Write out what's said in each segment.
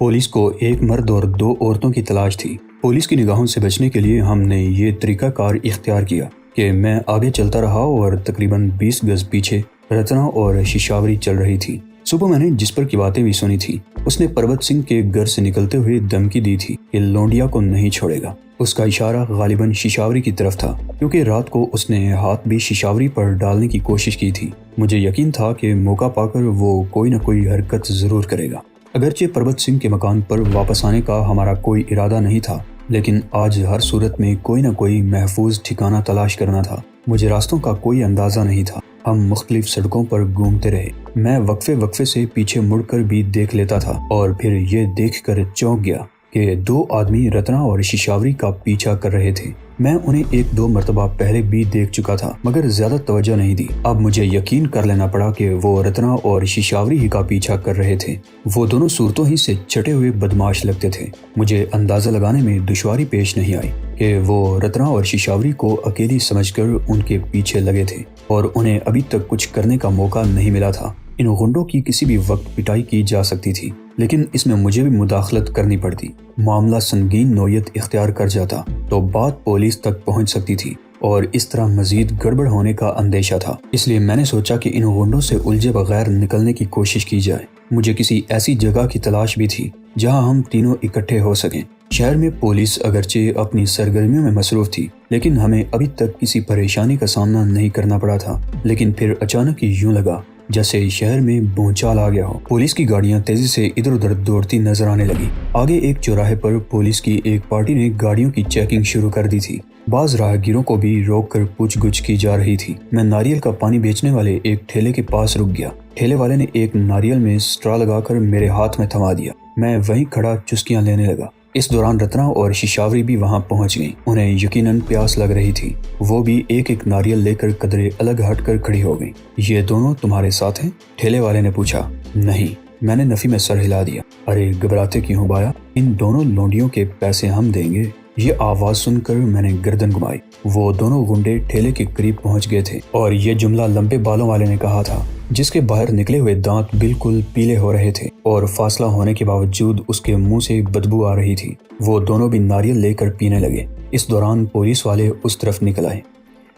Police کو ایک مرد اور 2 عورتوں کی تلاش تھی۔ پولیس کی نگاہوں سے بچنے کے لیے ہم نے یہ طریقہ کار اختیار کیا کہ میں آگے چلتا رہا اور تقریباً 20 گز پیچھے رتنا اور ششاوری چل رہی تھی۔ صبح میں نے جس پر کی باتیں بھی سنی تھی، اس نے پروت سنگھ کے گھر سے نکلتے ہوئے دھمکی دی تھی کہ لونڈیا کو نہیں چھوڑے گا۔ اس کا اشارہ غالباً ششاوری کی طرف تھا، کیونکہ رات کو اس نے ہاتھ بھی ششاوری پر ڈالنے کی کوشش کی تھی۔ مجھے یقین تھا کہ موقع پا کر وہ کوئی نہ کوئی حرکت ضرور کرے گا۔ اگرچہ پروت سنگھ کے مکان پر واپس آنے کا ہمارا کوئی ارادہ نہیں تھا، لیکن آج ہر صورت میں کوئی نہ کوئی محفوظ ٹھکانہ تلاش کرنا تھا۔ مجھے راستوں کا کوئی اندازہ نہیں تھا۔ ہم مختلف سڑکوں پر گھومتے رہے۔ میں وقفے سے پیچھے مڑ کر بھی دیکھ لیتا تھا اور پھر یہ دیکھ کر چونک گیا کہ 2 آدمی رتنا اور ششاوری کا پیچھا کر رہے تھے۔ میں انہیں 1-2 مرتبہ پہلے بھی دیکھ چکا تھا، مگر زیادہ توجہ نہیں دی۔ اب مجھے یقین کر لینا پڑا کہ وہ رتنا اور ششاوری ہی کا پیچھا کر رہے تھے۔ وہ دونوں صورتوں ہی سے چٹے ہوئے بدماش لگتے تھے۔ مجھے اندازہ لگانے میں دشواری پیش نہیں آئی کہ وہ رتنا اور ششاوری کو اکیلی سمجھ کر ان کے پیچھے لگے تھے اور انہیں ابھی تک کچھ کرنے کا موقع نہیں ملا تھا۔ ان غنڈوں کی کسی بھی وقت پٹائی کی جا سکتی تھی، لیکن اس میں مجھے بھی مداخلت کرنی پڑتی۔ معاملہ سنگین نوعیت اختیار کر جاتا تو بات پولیس تک پہنچ سکتی تھی اور اس طرح مزید گڑبڑ ہونے کا اندیشہ تھا۔ اس لیے میں نے سوچا کہ ان غنڈوں سے الجھے بغیر نکلنے کی کوشش کی جائے۔ مجھے کسی ایسی جگہ کی تلاش بھی تھی جہاں ہم تینوں اکٹھے ہو سکیں۔ شہر میں پولیس اگرچہ اپنی سرگرمیوں میں مصروف تھی، لیکن ہمیں ابھی تک کسی پریشانی کا سامنا نہیں کرنا پڑا تھا۔ لیکن پھر اچانک ہی یوں لگا جیسے شہر میں بھونچال آ گیا ہو۔ پولیس کی گاڑیاں تیزی سے ادھر ادھر دوڑتی نظر آنے لگی۔ آگے ایک چوراہے پر پولیس کی ایک پارٹی نے گاڑیوں کی چیکنگ شروع کر دی تھی۔ بعض راہگیروں کو بھی روک کر پوچھ گچھ کی جا رہی تھی۔ میں ناریل کا پانی بیچنے والے ایک ٹھیلے کے پاس رک گیا۔ ٹھیلے والے نے ایک ناریل میں سٹرا لگا کر میرے ہاتھ میں تھما دیا۔ میں وہیں کھڑا چسکیاں لینے لگا۔ اس دوران رتنا اور ششاوری بھی وہاں پہنچ گئیں۔ انہیں یقیناً پیاس لگ رہی تھی۔ وہ بھی ایک ناریل لے کر قدرے الگ ہٹ کر کھڑی ہو گئیں۔ یہ دونوں تمہارے ساتھ ہیں؟ ٹھیلے والے نے پوچھا۔ نہیں، میں نے نفی میں سر ہلا دیا۔ ارے گھبراتے کیوں ہو بایا؟ ان دونوں لونڈیوں کے پیسے ہم دیں گے۔ یہ آواز سن کر میں نے گردن گھمائی۔ وہ دونوں گنڈے ٹھیلے کے قریب پہنچ گئے تھے اور یہ جملہ لمبے بالوں والے نے کہا تھا، جس کے باہر نکلے ہوئے دانت بالکل پیلے ہو رہے تھے اور فاصلہ ہونے کے باوجود اس کے منہ سے بدبو آ رہی تھی۔ وہ دونوں بھی ناریل لے کر پینے لگے۔ اس دوران پولیس والے اس طرف نکل آئے۔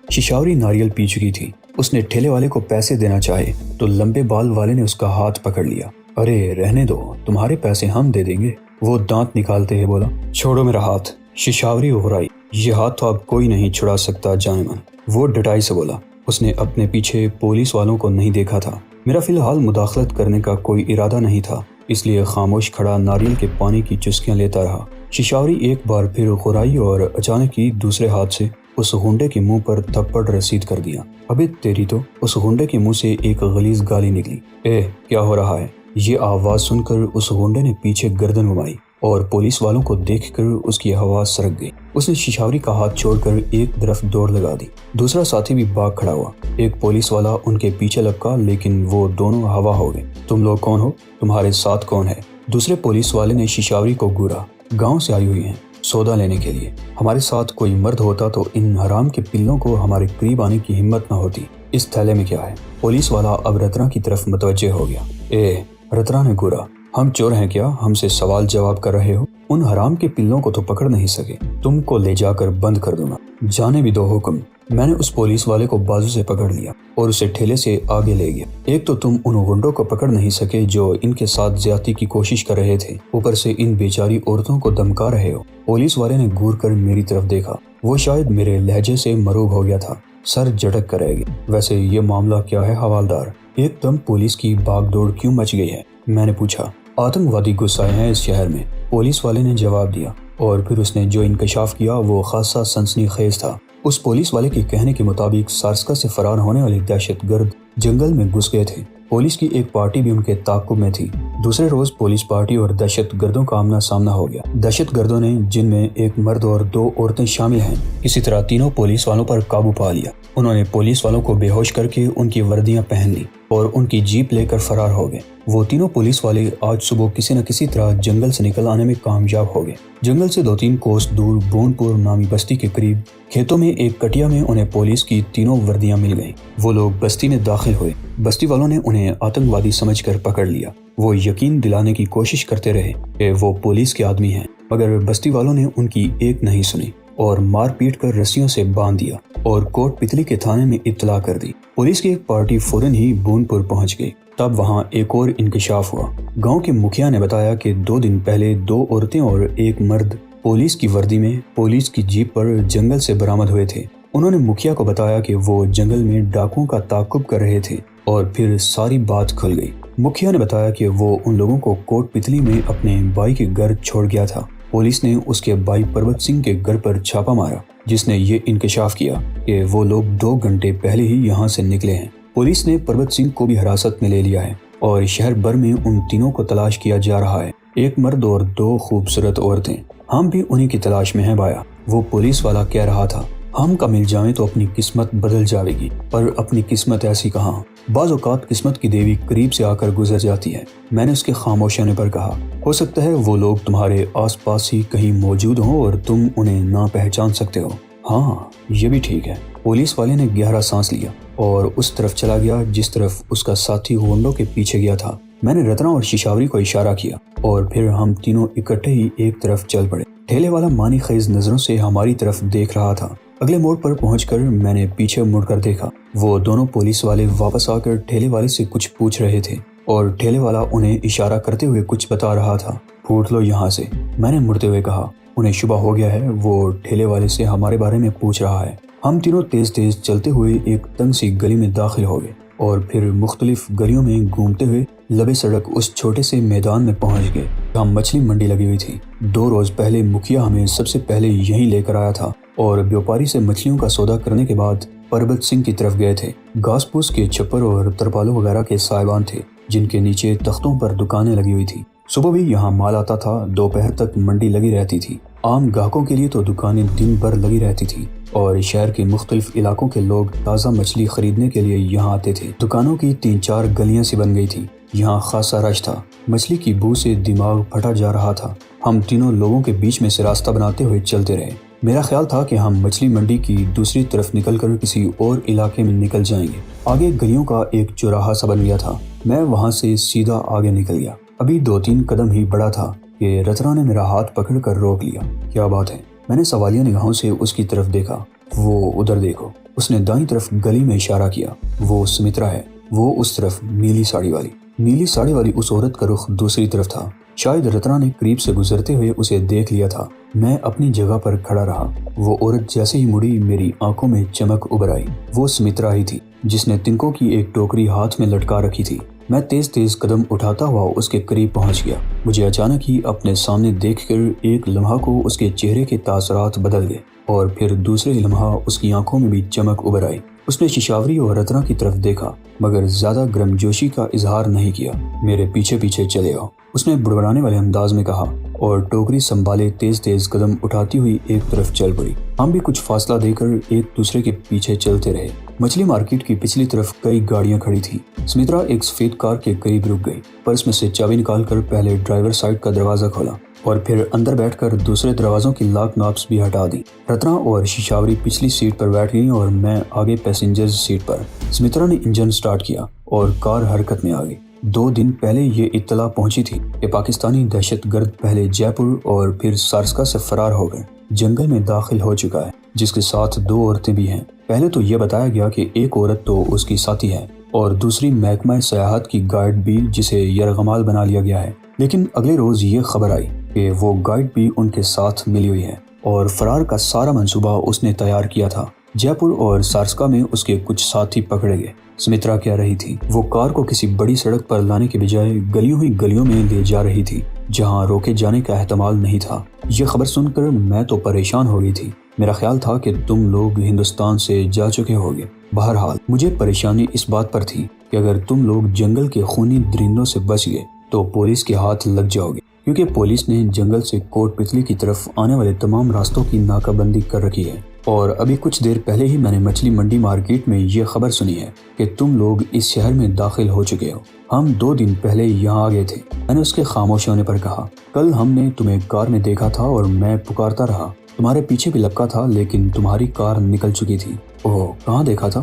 ششاوری ناریل پی چکی تھی۔ اس نے ٹھیلے والے کو پیسے دینا چاہے تو لمبے بال والے نے اس کا ہاتھ پکڑ لیا۔ ارے رہنے دو، تمہارے پیسے ہم دے دیں گے، وہ دانت نکالتے ہی بولا۔ چھوڑو میرا ہاتھ، ششاوری اغرائی۔ یہ ہاتھ تو اب کوئی نہیں چھڑا سکتا جانے من، وہ ڈٹائی سے بولا۔ اس نے اپنے پیچھے پولیس والوں کو نہیں دیکھا تھا۔ میرا فی الحال مداخلت کرنے کا کوئی ارادہ نہیں تھا، اس لیے خاموش کھڑا ناریل کے پانی کی چسکیاں لیتا رہا۔ ششاوری ایک بار پھر غرائی اور اچانک ہی دوسرے ہاتھ سے اس غنڈے کے منہ پر تھپڑ رسید کر دیا۔ ابے تیری تو! اس غنڈے کے منہ سے ایک غلیظ گالی نکلی۔ اے کیا ہو رہا ہے؟ یہ آواز سن کر اس غنڈے نے پیچھے گردن گھمائی اور پولیس والوں کو دیکھ کر اس کی حواس سرک گئی۔ اس نے ششاوری کا ہاتھ چھوڑ کر ایک طرف دوڑ لگا دی۔ دوسرا ساتھی بھی بھاگ کھڑا ہوا۔ ایک پولیس والا ان کے پیچھے لپکا، لیکن وہ دونوں ہوا ہو گئے۔ تم لوگ کون ہو؟ تمہارے ساتھ کون ہے؟ دوسرے پولیس والے نے ششاوری کو گھورا۔ گاؤں سے آئی ہوئی ہیں، سودا لینے کے لیے۔ ہمارے ساتھ کوئی مرد ہوتا تو ان حرام کے پلوں کو ہمارے قریب آنے کی ہمت نہ ہوتی۔ اس تھیلے میں کیا ہے؟ پولیس والا اب رتنا کی طرف متوجہ ہو گیا۔ اے، رتنا نے گھورا، ہم چور ہیں کیا؟ ہم سے سوال جواب کر رہے ہو؟ ان حرام کے پلوں کو تو پکڑ نہیں سکے، تم کو لے جا کر بند کر دوں گا۔ جانے بھی دو حکم۔ میں نے اس پولیس والے کو بازو سے پکڑ لیا اور اسے ٹھیلے سے آگے لے گیا۔ ایک تو تم ان غنڈوں کو پکڑ نہیں سکے جو ان کے ساتھ زیادتی کی کوشش کر رہے تھے، اوپر سے ان بیچاری عورتوں کو دمکا رہے ہو۔ پولیس والے نے گھور کر میری طرف دیکھا۔ وہ شاید میرے لہجے سے مروب ہو گیا تھا۔ سر جھٹک کر رہ گیا۔ ویسے یہ معاملہ کیا ہے حوالدار؟ ایک دم پولیس کی بھاگ دوڑ کیوں مچ گئی ہے؟ میں نے پوچھا۔ آتنکوادی گھس آئے ہیں اس شہر میں، پولیس والے نے جواب دیا، اور پھر اس نے جو انکشاف کیا وہ خاصا سنسنی خیز تھا۔ اس پولیس والے کے کہنے کے مطابق سارسکا سے فرار ہونے والے دہشت گرد جنگل میں گھس گئے تھے۔ پولیس کی ایک پارٹی بھی ان کے تعاقب میں تھی۔ دوسرے روز پولیس پارٹی اور دہشت گردوں کا آمنا سامنا ہو گیا۔ دہشت گردوں نے، جن میں ایک مرد اور 2 عورتیں شامل ہیں، کسی طرح تینوں پولیس والوں پر قابو پا لیا۔ انہوں نے پولیس والوں کو بے ہوش کر کے ان کی وردیاں پہن لی اور ان کی جیپ لے کر فرار ہو گئے۔ وہ تینوں پولیس والے آج صبح کسی نہ کسی طرح جنگل سے نکل آنے میں کامیاب ہو گئے۔ جنگل سے 2-3 کوس دور بون پور نامی بستی کے قریب کھیتوں میں ایک کٹیا میں انہیں پولیس کی تینوں وردیاں مل گئیں۔ وہ لوگ بستی میں داخل ہوئے۔ بستی والوں نے انہیں آتنکوادی سمجھ کر پکڑ لیا۔ وہ یقین دلانے کی کوشش کرتے رہے کہ وہ پولیس کے آدمی ہیں، مگر بستی والوں نے ان کی ایک نہیں سنی اور مار پیٹ کر رسیوں سے باندھ دیا اور کوٹ پتلی کے تھانے میں اطلاع کر دی۔ پولیس کی ایک پارٹی فوراً ہی بون پور پہنچ گئی۔ تب وہاں ایک اور انکشاف ہوا۔ گاؤں کے مکھیا نے بتایا کہ 2 دن پہلے 2 عورتیں اور ایک مرد پولیس کی وردی میں پولیس کی جیپ پر جنگل سے برآمد ہوئے تھے۔ انہوں نے مکھیا کو بتایا کہ وہ جنگل میں ڈاکوؤں کا تعاقب کر رہے تھے اور پھر ساری بات کھل گئی۔ مکھیا نے بتایا کہ وہ ان لوگوں کو کوٹ پتلی میں اپنے بھائی کے گھر چھوڑ گیا تھا۔ پولیس نے اس کے بھائی پربت سنگھ کے گھر پر چھاپا مارا، جس نے یہ انکشاف کیا کہ وہ لوگ 2 گھنٹے پہلے ہی یہاں سے نکلے ہیں۔ پولیس نے پربت سنگھ کو بھی حراست میں لے لیا ہے اور شہر بھر میں ان تینوں کو تلاش کیا جا رہا ہے، ایک مرد اور 2 خوبصورت عورتیں۔ ہم بھی انہی کی تلاش میں ہیں بایا، وہ پولیس والا کہہ رہا تھا۔ ہم کا مل جائیں تو اپنی قسمت بدل جاوے گی، پر اپنی قسمت ایسی کہاں، بعض اوقات قسمت کی دیوی قریب سے آ کر گزر جاتی ہے۔ میں نے اس کے خاموش ہونے پر کہا، ہو سکتا ہے وہ لوگ تمہارے آس پاس ہی کہیں موجود ہوں اور تم انہیں نہ پہچان سکتے ہو۔ ہاں یہ بھی ٹھیک ہے۔ پولیس والے نے گہرا سانس لیا اور اس طرف چلا گیا جس طرف اس کا ساتھی غنڈوں کے پیچھے گیا تھا۔ میں نے رتنا اور ششاوری کو اشارہ کیا اور پھر ہم تینوں اکٹھے ہی ایک طرف چل پڑے۔ ٹھیلے والا مانی خیز نظروں سے ہماری طرف دیکھ رہا تھا۔ اگلے موڑ پر پہنچ کر میں نے پیچھے مڑ کر دیکھا، وہ دونوں پولیس والے واپس آ کر ٹھیلے والے سے کچھ پوچھ رہے تھے اور ٹھیلے والا انہیں اشارہ کرتے ہوئے کچھ بتا رہا تھا۔ پھوٹ لو یہاں سے، میں نے مڑتے ہوئے کہا۔ انہیں شبہ ہو گیا ہے، وہ ٹھیلے والے سے ہمارے بارے میں پوچھ رہا ہے۔ ہم تینوں تیز تیز چلتے ہوئے ایک تنگ سی گلی میں داخل ہو گئے اور پھر مختلف گلیوں میں گھومتے ہوئے لبے سڑک اس چھوٹے سے میدان میں پہنچ گئے جہاں مچھلی منڈی لگی ہوئی تھی۔ 2 روز پہلے مکھیا ہمیں سب سے پہلے یہیں لے کر آیا تھا اور بیوپاری سے مچھلیوں کا سودا کرنے کے بعد پربت سنگھ کی طرف گئے تھے۔ گھاس پھوس کے چھپر اور ترپالوں وغیرہ کے سائبان تھے جن کے نیچے تختوں پر دکانیں لگی ہوئی تھی۔ صبح بھی یہاں مال آتا تھا، دوپہر تک منڈی لگی رہتی تھی۔ عام گاہکوں کے لیے تو دکانیں دن بھر لگی رہتی تھی اور شہر کے مختلف علاقوں کے لوگ تازہ مچھلی خریدنے کے لیے یہاں آتے تھے۔ دکانوں کی 3-4 گلیاں سی بن گئی تھی۔ یہاں خاصا رش تھا۔ مچھلی کی بو سے دماغ پھٹا جا رہا تھا۔ ہم تینوں لوگوں کے بیچ میں سے راستہ بناتے ہوئے چلتے رہے۔ میرا خیال تھا کہ ہم مچھلی منڈی کی دوسری طرف نکل کر کسی اور علاقے میں نکل جائیں گے۔ آگے گلیوں کا ایک چوراہا سا بن گیا تھا۔ میں وہاں سے سیدھا آگے نکل گیا۔ ابھی 2-3 قدم ہی بڑھا تھا کہ رتنا نے میرا ہاتھ پکڑ کر روک لیا۔ کیا بات ہے؟ میں نے سوالیہ نگاہوں سے اس کی طرف دیکھا۔ وہ ادھر دیکھو، اس نے دائیں طرف گلی میں اشارہ کیا۔ وہ سمترا ہے، وہ اس طرف نیلی ساڑی والی۔ نیلی ساڑی والی اس عورت کا رخ دوسری طرف تھا۔ شاید رتنا نے قریب سے گزرتے ہوئے اسے دیکھ لیا تھا۔ میں اپنی جگہ پر کھڑا رہا۔ وہ عورت جیسے ہی مڑی میری آنکھوں میں چمک ابھر آئی۔ وہ سمترا ہی تھی جس نے تنکوں کی ایک ٹوکری ہاتھ میں لٹکا رکھی تھی۔ میں تیز تیز قدم اٹھاتا ہوا اس کے قریب پہنچ گیا۔ مجھے اچانک ہی اپنے سامنے دیکھ کر ایک لمحہ کو اس کے چہرے کے تاثرات بدل گئے اور پھر دوسرے لمحہ اس کی آنکھوں میں بھی چمک ابھر آئی۔ اس نے ششاوری اور رتنا کی طرف دیکھا مگر زیادہ گرم جوشی کا اظہار نہیں کیا۔ میرے پیچھے پیچھے چلے آؤ، اس نے بڑبڑانے والے انداز میں کہا اور ٹوکری سنبھالے تیز تیز قدم اٹھاتی ہوئی ایک طرف چل پڑی۔ ہم بھی کچھ فاصلہ دے کر ایک دوسرے کے پیچھے چلتے رہے۔ مچھلی مارکیٹ کی پچھلی طرف کئی گاڑیاں کھڑی تھی۔ سمترا ایک سفید کار کے قریب رک گئی، پرس میں سے چابی نکال کر پہلے ڈرائیور سائیڈ کا دروازہ کھولا اور پھر اندر بیٹھ کر دوسرے دروازوں کی لاک ناپس بھی ہٹا دی۔ رتنا اور ششاوری پچھلی سیٹ پر بیٹھ گئیں اور میں آگے پیسنجرز سیٹ پر۔ سمترا نے انجن سٹارٹ کیا اور کار حرکت میں آ گئی۔ 2 دن پہلے یہ اطلاع پہنچی تھی کہ پاکستانی دہشت گرد پہلے جے پور اور پھر سارسکا سے فرار ہو گئے، جنگل میں داخل ہو چکا ہے، جس کے ساتھ 2 عورتیں بھی ہیں۔ پہلے تو یہ بتایا گیا کہ ایک عورت تو اس کی ساتھی ہے اور دوسری محکمہ سیاحت کی گائیڈ بھی، جسے یرغمال بنا لیا گیا ہے۔ لیکن اگلے روز یہ خبر آئی کہ وہ گائیڈ بھی ان کے ساتھ ملی ہوئی ہے اور فرار کا سارا منصوبہ اس نے تیار کیا تھا۔ جے پور اور سارسکا میں اس کے کچھ ساتھی پکڑے گئے۔ سمترا کہہ رہی تھی وہ کار کو کسی بڑی سڑک پر لانے کے بجائے گلیوں ہی گلیوں میں لے جا رہی تھی جہاں روکے جانے کا احتمال نہیں تھا۔ یہ خبر سن کر میں تو پریشان ہو گئی تھی۔ میرا خیال تھا کہ تم لوگ ہندوستان سے جا چکے ہوگے۔ بہرحال مجھے پریشانی اس بات پر تھی کہ اگر تم لوگ جنگل کے خونی درندوں سے بچ گئے تو پولیس کے ہاتھ لگ جاؤ گے، کیونکہ پولیس نے جنگل سے کوٹ پتلی کی طرف آنے والے تمام راستوں کی ناکہ بندی کر رکھی ہے۔ اور ابھی کچھ دیر پہلے ہی میں نے مچھلی منڈی مارکیٹ میں یہ خبر سنی ہے کہ تم لوگ اس شہر میں داخل ہو چکے ہو۔ ہم 2 دن پہلے یہاں آ گئے تھے۔ میں نے اس کے خاموش ہونے پر کہا، کل ہم نے تمہیں کار میں دیکھا تھا اور میں پکارتا رہا، تمہارے پیچھے بھی لپکا تھا لیکن تمہاری کار نکل چکی تھی۔ اوہ، کہاں دیکھا تھا؟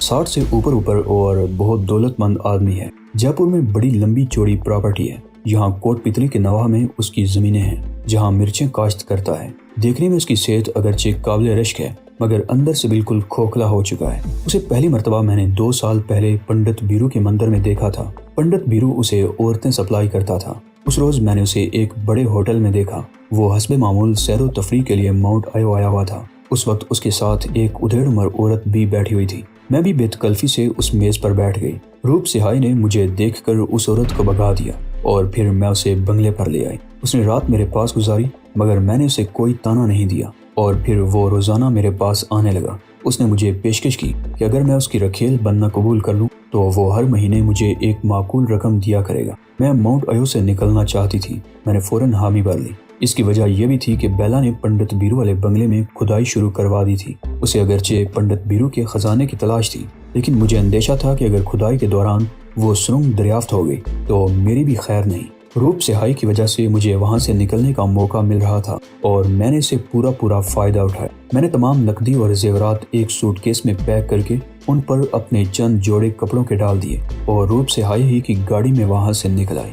60 سے اوپر اور بہت دولت مند آدمی ہے۔ جے پور میں بڑی لمبی چوڑی پراپرٹی ہے۔ یہاں کوٹ پتلی کے نواح میں اس کی زمینیں ہیں جہاں مرچیں کاشت کرتا ہے۔ دیکھنے میں اس کی صحت اگرچہ قابل رشک ہے مگر اندر سے بالکل کھوکھلا ہو چکا ہے۔ اسے پہلی مرتبہ میں نے 2 سال پہلے پنڈت بیرو کے مندر میں دیکھا تھا۔ پنڈت بیرو اسے عورتیں سپلائی کرتا تھا۔ اس روز میں نے اسے ایک بڑے ہوٹل میں دیکھا۔ وہ حسب معمول سیر و تفریح کے لیے ماؤنٹ آیو آیا ہوا تھا۔ اس وقت اس کے ساتھ ایک ادھیڑ عمر عورت بھی بیٹھی ہوئی تھی۔ میں بھی بے تکلفی سے اس میز پر بیٹھ گئی۔ روپ سہائی نے مجھے دیکھ کر اس عورت کو بھگا دیا اور پھر میں اسے بنگلے پر لے آئی۔ اس نے رات میرے پاس گزاری مگر میں نے اسے کوئی طعنہ نہیں دیا اور پھر وہ روزانہ میرے پاس آنے لگا۔ اس نے مجھے پیشکش کی کہ اگر میں اس کی رکھیل بننا قبول کر لوں تو وہ ہر مہینے مجھے ایک معقول رقم دیا کرے گا۔ میں ماؤنٹ آیو سے نکلنا چاہتی تھی۔ میں نے فوراً حامی بھر لی۔ اس کی وجہ یہ بھی تھی کہ بیلا نے پنڈت بیرو والے بنگلے میں کھدائی شروع کروا دی تھی۔ اسے اگرچہ پنڈت بیرو کے خزانے کی تلاش تھی لیکن مجھے اندیشہ تھا کہ اگر کھدائی کے دوران وہ سرنگ دریافت ہو گئی تو میری بھی خیر نہیں۔ روپ سہائی کی وجہ سے مجھے وہاں سے نکلنے کا موقع مل رہا تھا اور میں نے اسے پورا فائدہ اٹھایا۔ میں نے تمام نقدی اور زیورات ایک سوٹ کیس میں پیک کر کے ان پر اپنے چند جوڑے کپڑوں کے ڈال دیے اور روپ سہائی ہی کی گاڑی میں وہاں سے نکل آئی۔